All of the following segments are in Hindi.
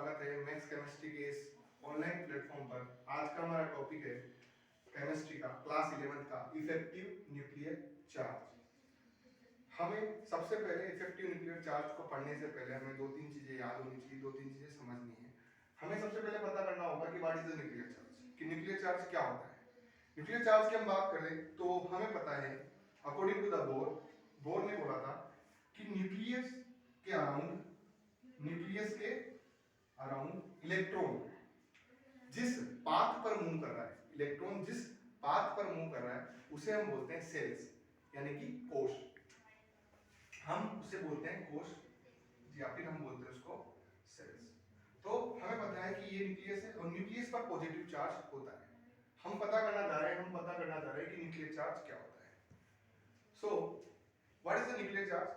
स्वागत है मैथ्स केमिस्ट्री के इस ऑनलाइन प्लेटफॉर्म पर। आज का हमारा टॉपिक है केमिस्ट्री का क्लास 11 का इफेक्टिव न्यूक्लियर चार्ज। हमें सबसे पहले इफेक्टिव न्यूक्लियर चार्ज को पढ़ने से पहले हमें दो तीन चीजें याद होनी चाहिए, दो तीन चीजें समझनी है। हमें सबसे पहले पता करना होगा कि what is the nuclear charge, कि न्यूक्लियर चार्ज क्या होता है। न्यूक्लियर चार्ज की हम बात करें तो हमें पता है अकॉर्डिंग टू द बोर ने बोला था कि न्यूक्लियस के अराउंड इलेक्ट्रॉन जिस पाथ पर मूव कर रहा है, इलेक्ट्रॉन जिस पाथ पर मूव कर रहा है उसे हम बोलते हैं सेल्स, यानी कि कोश। हम उसे बोलते हैं कोश या फिर हम बोलते हैं उसको सेल्स। तो हमें पता है कि ये न्यूक्लियस है और न्यूक्लियस पर पॉजिटिव चार्ज होता है। हम पता करना चाह रहे हैं कि न्यूक्लियर चार्ज क्या होता है। So what is the nuclear charge?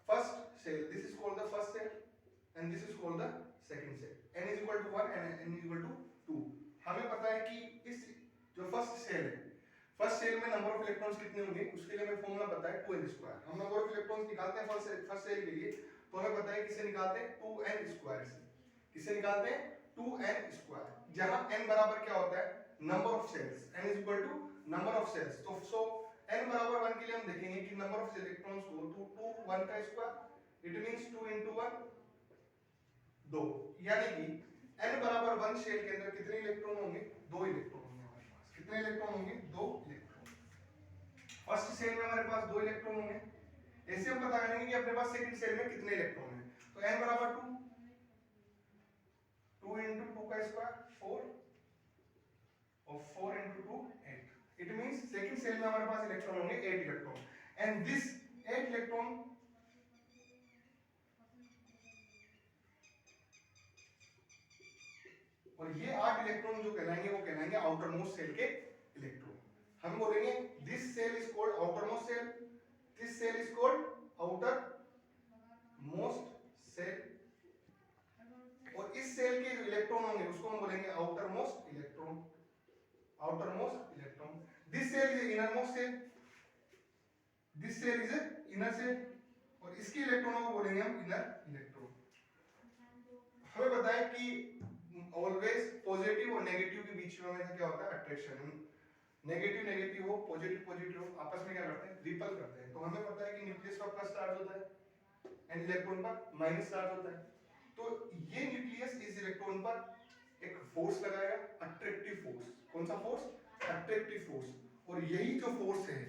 First shell, this is called the first shell and this is called the second cell. n is equal to 1 and n is equal to 2. हमें पता है कि इस जो फर्स्ट सेल है, फर्स्ट सेल में नंबर ऑफ इलेक्ट्रॉन्स कितने होंगे उसके लिए हमें फॉर्मूला पता है 2n²। हम नंबर ऑफ इलेक्ट्रॉन्स निकालते हैं फर्स्ट सेल के लिए तो हमें पता है किसे निकालते हैं 2n² से। किसे निकालते हैं 2n², जहां n बराबर क्या होता है number of shells, n is equal to number of shells. तो सो n बराबर 1 के लिए हम देखेंगे कि नंबर ऑफ इलेक्ट्रॉन्स को 2 1 का स्क्वायर, इट मींस 2 into 1 2, यानी कि n बराबर 1 शेल के अंदर कितने इलेक्ट्रॉन होंगे? 2 इलेक्ट्रॉन होंगे हमारे पास। कितने इलेक्ट्रॉन होंगे? 2 इलेक्ट्रॉन। फर्स्ट सेल में हमारे पास 2 इलेक्ट्रॉन होंगे। ऐसे हम पता करेंगे कि अपने पास सेकंड सेल में कितने इलेक्ट्रॉन हैं। तो n बराबर 2, 2 into 2 का स्क्वायर 4 और 4 into 2 8। It means second shell में हमारे पास इलेक्ट्रॉन होंगे 8 इलेक्ट्रॉन एंड दिस 8 इलेक्ट्रॉन और ये 8 इलेक्ट्रॉन जो कहलाएंगे वो कहलाएंगे आउटर मोस्ट सेल के इलेक्ट्रॉन। हम बोलेंगे this shell is called outermost shell, this shell is called outermost shell, और इस सेल के जो इलेक्ट्रॉन होंगे उसको हम बोलेंगे outermost electron, outermost electron. This shell is innermost shell, this shell is inner shell, और इसके इलेक्ट्रॉनों को बोलेंगे हम इनर इलेक्ट्रॉन। हमें पता है कि ऑलवेज पॉजिटिव और नेगेटिव के बीच में हमेशा क्या होता है अट्रैक्शन। नेगेटिव हो, पॉजिटिव हो, आपस में क्या करते हैं रिपल करते हैं। तो हमें पता है कि न्यूक्लियस पर प्लस चार्ज होता है एंड इलेक्ट्रॉन पर माइनस चार्ज होता है। तो ये न्यूक्लियस इस इलेक्ट्रॉन पर एक फोर्स लगाएगा, अट्रैक्टिव फोर्स। कौन सा फोर्स? Attractive force. और यही जो फोर्स है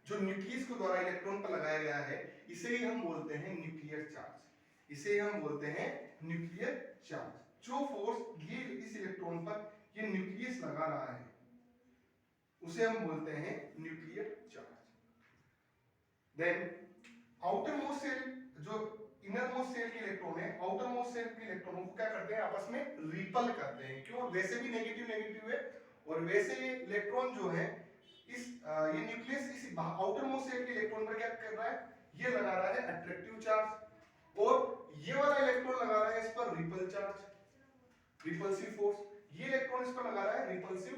जो न्यूक्लियस के द्वारा इलेक्ट्रॉन पर लगाया गया है इसे ही हम बोलते हैं न्यूक्लियर चार्ज, इसे हम बोलते हैं न्यूक्लियर चार्ज। जो फोर्स ये इस इलेक्ट्रॉन पर ये न्यूक्लियस लगा रहा है उसे हम बोलते हैं nuclear charge. Then outermost shell, जो इनर मोस्ट सेल के इलेक्ट्रॉन है, आउटर मोस्ट सेल के इलेक्ट्रॉनों को क्या करते हैं आपस में रिपल करते हैं। क्यों? वैसे भी नेगेटिव है और वैसे ये इलेक्ट्रॉन जो है इस ये न्यूक्लियस इस आउटर मोस्ट सेल के इलेक्ट्रॉन पर क्या कर रहा है? ये लगा रहा है अट्रैक्टिव चार्ज और ये वाला इलेक्ट्रॉन लगा रहा है इस पर रिपल चार्ज, रिपल्सिव फोर्स। ये इलेक्ट्रॉन इस पर लगा रहा है रिपल्सिव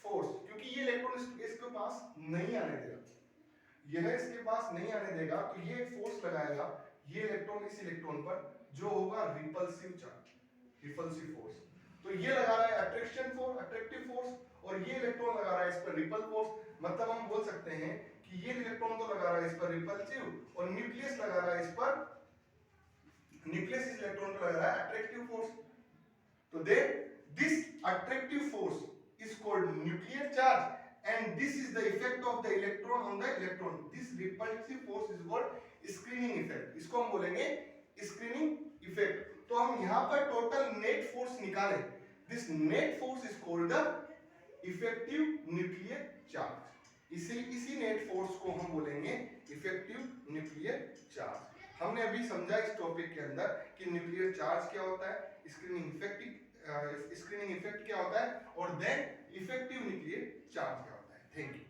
फोर्स, क्योंकि ये इलेक्ट्रॉन इसके पास नहीं आने देगा, यह इसके पास नहीं आने देगा तो ये फोर्स लगाएगा ये इलेक्ट्रॉन इस इलेक्ट्रॉन पर जो होगा रिपल्सिव चार्ज, रिपल्सिव फोर्स। तो ये लगा रहा है अट्रैक्शन फोर्स, अट्रैक्टिव फोर्स, और ये इलेक्ट्रॉन लगा रहा है इस पर रिपल फोर्स। मतलब हम बोल सकते हैं कि ये इलेक्ट्रॉन तो लगा रहा है इस पर रिपल्सिव और न्यूक्लियस लगा रहा है इस पर, न्यूक्लियस इस इलेक्ट्रॉन पर लगा रहा है attractive force. So then this attractive force is called nuclear charge and this is the effect of the electron on the electron. This repulsive force is called screening effect. इसको हम बोलेंगे screening effect. तो हम यहाँ पर total net force निकालें. This net force is called the effective nuclear charge. इसी नेट फोर्स को हम बोलेंगे इफेक्टिव न्यूक्लियर चार्ज। हमने अभी समझा इस टॉपिक के अंदर कि न्यूक्लियर चार्ज क्या होता है, स्क्रीनिंग इफेक्ट क्या होता है और देन इफेक्टिव न्यूक्लियर चार्ज क्या होता है। Thank you.